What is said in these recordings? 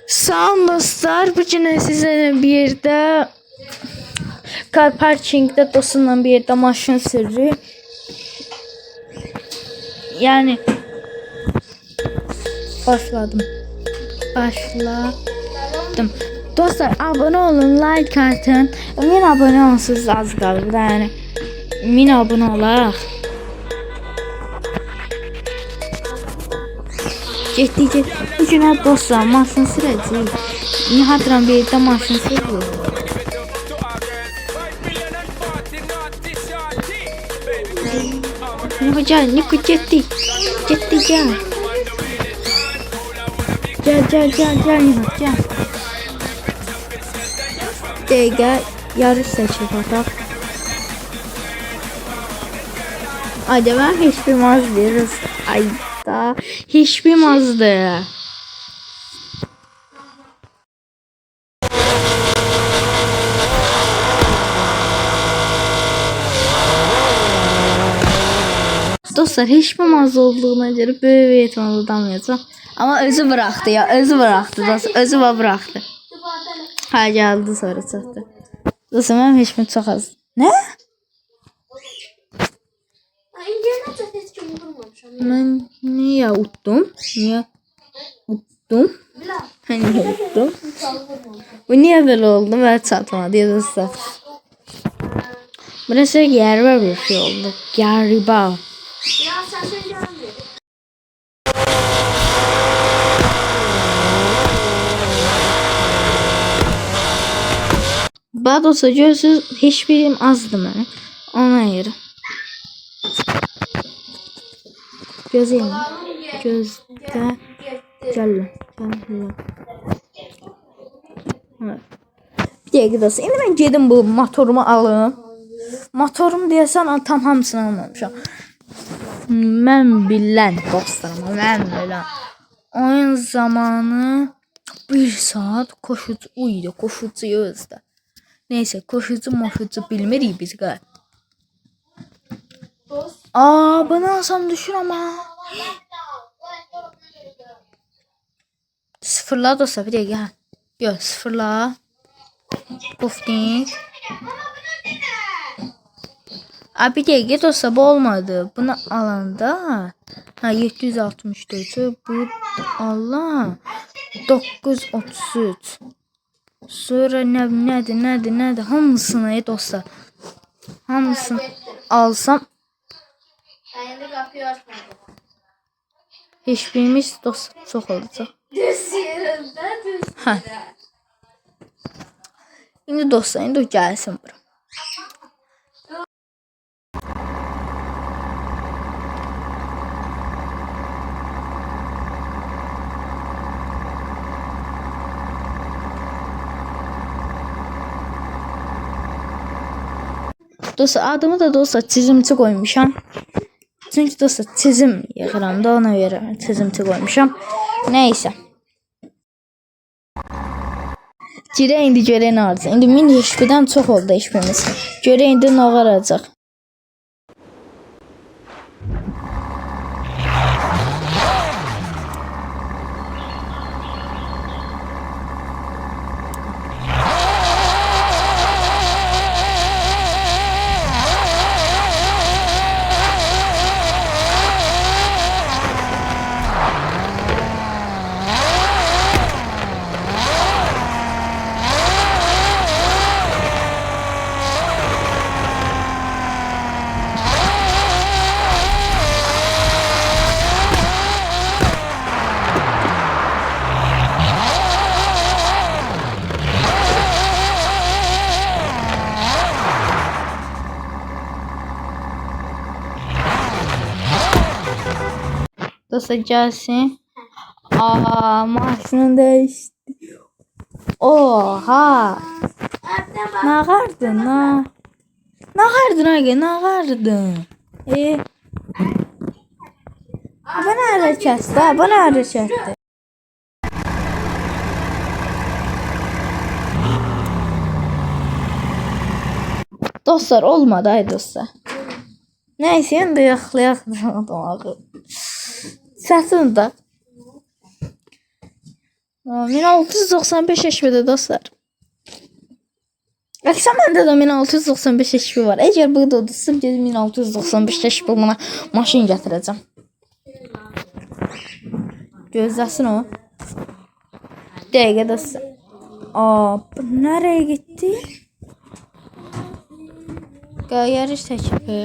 Sağ olun dostlar. Bu gün sizinle bir yerde car parkingdə dostumla bir yerde maşın sürürük. Yani başladım. Dostlar abone olun, like atın. 1000 abone olmuşsunuz az qaldı yani. 1000 abone olaq. Getdik. Bu gün dostlar maşın sürəcəyik. Nihatla bir yerdə maşın sürürük. Niko gel, Niko getdik. Getdik gel. Gel Nihat gel. Dəqiqə yarış seçib ataq. Ayda ben hiçbir maz veririz. Ayda hiçbir mazdı. Dostlar hiçbir maz olduğuna göre böyle bir ihtimal olamayacağım. Ama özü bıraktı ya. Özü bıraktı dostlar. Özü bıraktı. Ha geldi sonra çıktı. Dostlar benim hiçbir çok az. Ne? Ben niye unuttum? Niye unuttum? Hani unuttum? Bu niye böyle oldu? Ben çatmadı ya dostlar. Burası gariba bir şey oldu. Gariba. Bad olsa gözsüz hiçbirim azdı benim. Ona göre. Gözeyim. Gözde. Gel. Bir dakika dostlar. Şimdi ben gedim bu motorumu alım. Motorum deyəsən tam hamısını almamışam. Mən bilən dostlarım, mən bilən. Oyun zamanı 1 saat koşucu uydu, koşucu özdə. Neyse, koşucu bilmirik biz qə. Bunu alsam düşür ama. Sıfırla dostlar, bir dəqiqə. Yox, sıfırla. Pufting. Bir dəqiqə dostlar, bu olmadı. Bunu alanda 764 bu Allah 933. Sonra nədir? Hamısını dostlar. Hamısını alsam hiçbirimiz dostlar çox olacaq. İndi dostlar, indi gəlsin bura. Dostlar adımı da dostlar çizimçi koymuşam. Çünkü dostlar çizim yığıram da ona göre çizimçi koymuşam. Neyse. Girə indi görə nə olacaq. İndi 1000 HP'dən çox oldu HP'miz. Görə indi nə olacaq. Dostlar gelsin. Maşını değişti. Oha. Nağardın ha. Nağardın. Bana hareketli. Dostlar olmadı ay dostlar. Neyse indi yaxlayaq damağı. Səsini də. 1695 HP'de dostlar. Akşam məndə də 1695 HP var. Əgər bu da udursa, gedib 1695 HP buna maşın gətirəcəm. Gözləsin o. Dəqiqə dostlar. Bu nereye gitti? Yarış təkibi.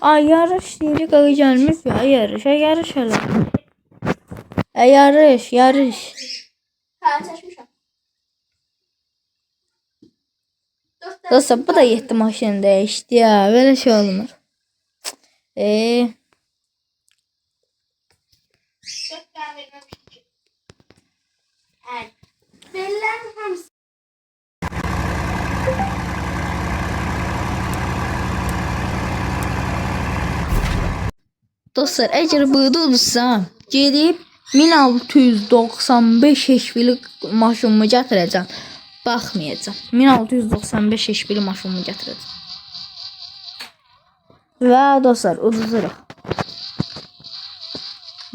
Yarış deyil, gəlmiş ya, yarış hələ. Yarış. Ha, çəkmişəm. Dostlar, bu da 7 maşını dəyişdi ya, böyle şey olmur. Bellərin hamısı. Dostlar, əgər burada olursam, gedib 1695 HP'li maşınımı gətirəcəm. Baxmayacağım. 1695 HP'li maşınımı gətirəcəm. Və dostlar, uduzuruq.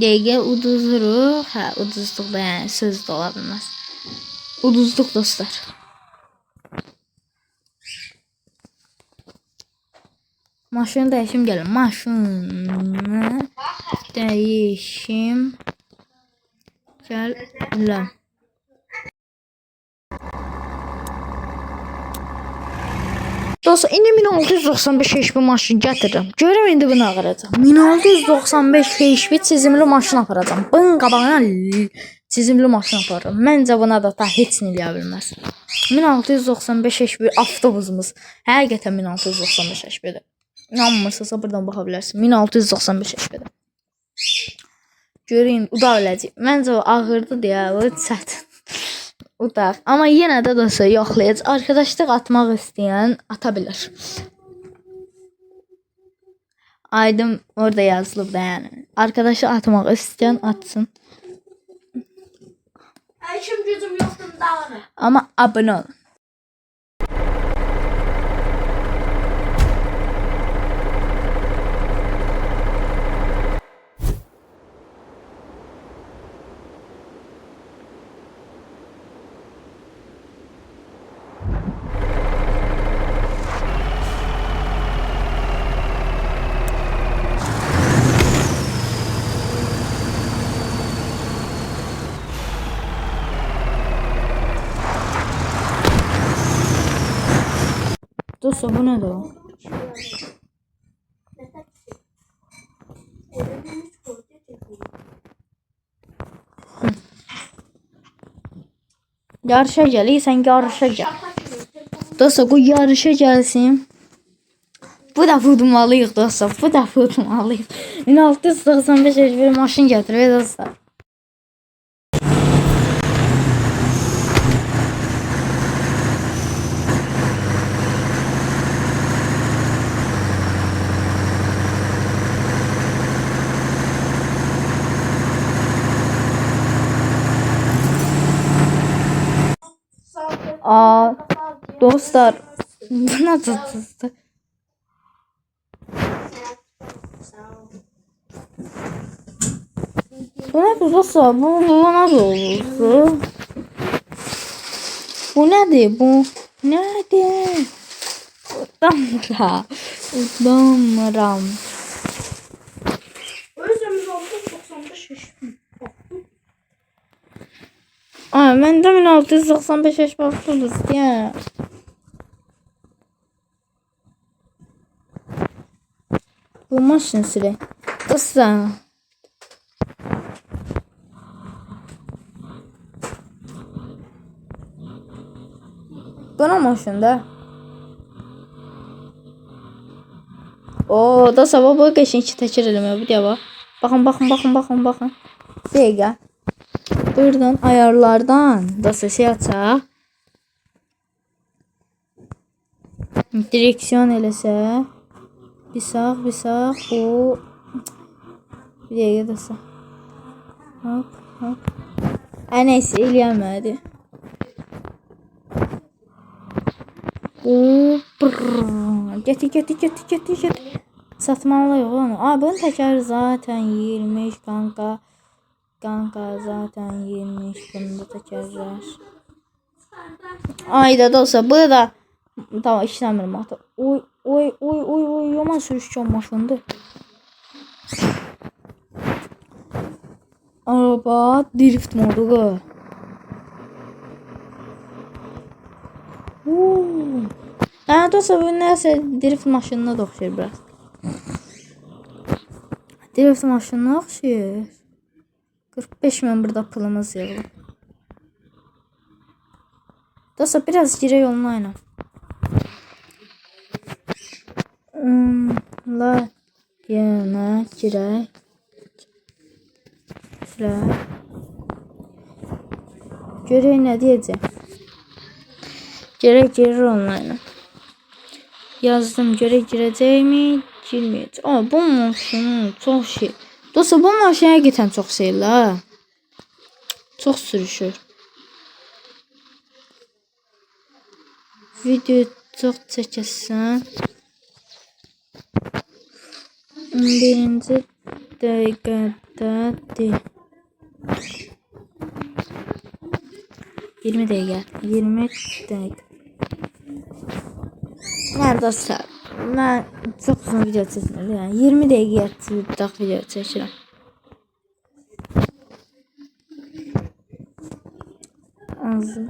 Dəqiqə uduzuruq. Uduzduq da, yəni söz də ola bilməz. Uduzduq dostlar. Maşını dəyişim gəlin. Maşını dəyişim gəlin. Dostlar, indi 1695 HP maşın gətirdim. Görüm indi bunu ağıracam. 1695 HP çizimli maşın aparacam. Bunun qabağına çizimli maşın aparırım. Məncə buna da heç nə eləyə bilməz. 1695 HP avtobusumuz. Həqiqətən 1695 HP-dir. İnanmırsınızsa buradan baxa bilərsiniz. 1695 HP-dir. Görün, uda biləcək. Məncə o ağırdır deyə, o çətin. Udaq. Amma yenə də dostlar yoxlayacaq. Arkadaşlıq atmaq istəyən ata bilər. Aydın orada yazılıb da yəni. Arkadaşlıq atmaq istəyən atsın. İşim gücüm yoxdur, dağılır. Amma abunə olun. Dostlar, bu nədir o? Yarışa gəlirsən, yarışa gəl. Dostlar, bu yarışa gəlsin. Bu da udmalıyıq dostlar, bu da udmalıyıq. 1695 bir maşın gətir dostlar. Dostlar, bu nasıl tuttu? Bu nedir dostlar? Bu nasıl olurdu? Bu nedir? Bu nedir? Utanmıram. Özümüz oldu 95 yaşım. Mən də 1695 yaş baxdınız ya. Bu maşın sürək. Dostlar. Buna maşında. Dostlar, bu qəşəng təkrar eləmə bu deyə bax. Baxın. Dəqiqə. Buradan ayarlardan da sesi açaq. Direksiyon eləsə. Bir sağ. O. Bir dəqiqə dostlar. Hop. Neyse, eləyəmədi. Get. Satmalıyıq onu. Bunun təkəri zaten 20 kanka. Kanka zaten 20 bunda təkərlər. Ayda da olsa bu da tamam işləmir motor. Oy yaman sürüşkən maşındır. Araba drift modu. Dostlar bu nəsə drift maşınına da oxşayır biraz. Drift maşınına oxşayır. 45 min burada pulumuz yığılıb. Dostlar biraz girək online. La yana girək. Görək nə deyəcək. Girir online. Yazdım görək girəcəkmi? Girməyəcək. Bu maşın çox şey. Dostlar bu maşına getən çox şeylər. Çox sürüşür. Video çox çəkəsən. 11-ci dəqiqədədir. 20 dəqiqə. 20 dəqiqə. Dostlar, mən çox uzun video çəkmirəm. Yəni 20 dəqiqə video çəkirəm. Azdır.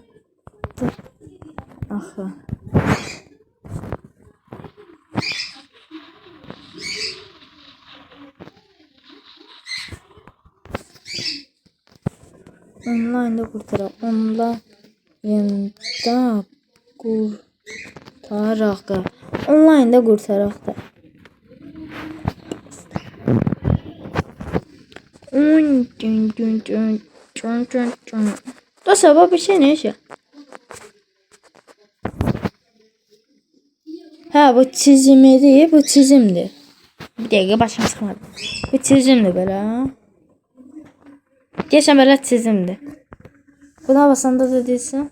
Axı. Online'da qurtaraq. Online'da qurtaraq da. Dostlar, bir şey ne işe? Bu çizimdir, bu çizimdir. Bir dəqiqə başım çıxmadı. Bu çizimdir belə. Deyəsən belə çizimdir. Buna basanda da deyirsən.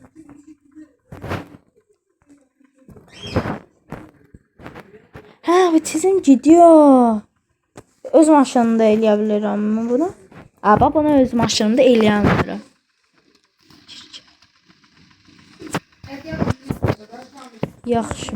Bu çizim gidiyor. Öz maşınımda eləyə bilirəm bunu. Bax bunu öz maşınımda eləyə bilmirəm. Yaxşı.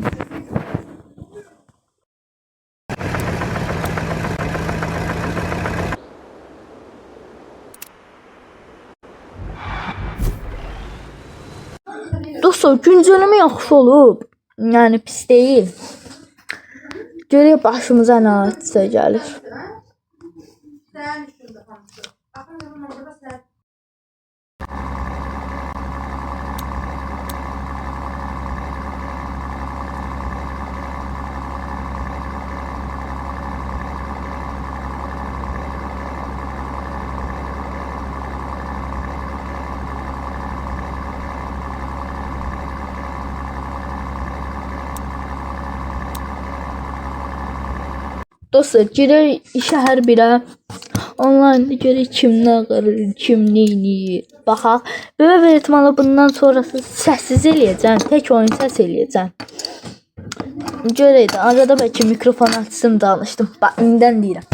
Dostlar, güncələmə yaxşı olub. Yəni pis deyil. Görək başımıza nə hadisə gəlir. Dostlar, girək işə hər birə. Online'da görək kim nə qırır, kim nə eləyir. Baxaq. Böyük bir ehtimalla bundan sonrası səssiz eləyəcəm. Tək oyun səs eləyəcəm. Görək də. Arada bəlkə mikrofon açsın danışdım. Bax, indidən deyirəm.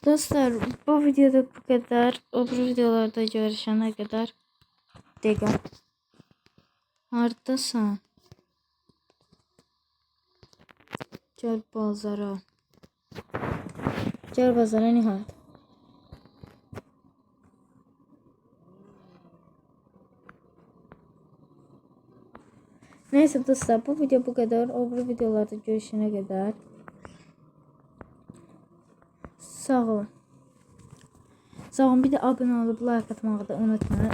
Dostlar, bu videoda bu kadar. Öbür videolarda görüşene kadar. Dega. Haradasın? Gel bazara. Gel bazara Nihat. Neyse dostlar, bu video bu kadar. Öbür videolarda görüşene kadar. Sağ olun. Sağ olun. Bir de abone olup like atmayı da unutmayın.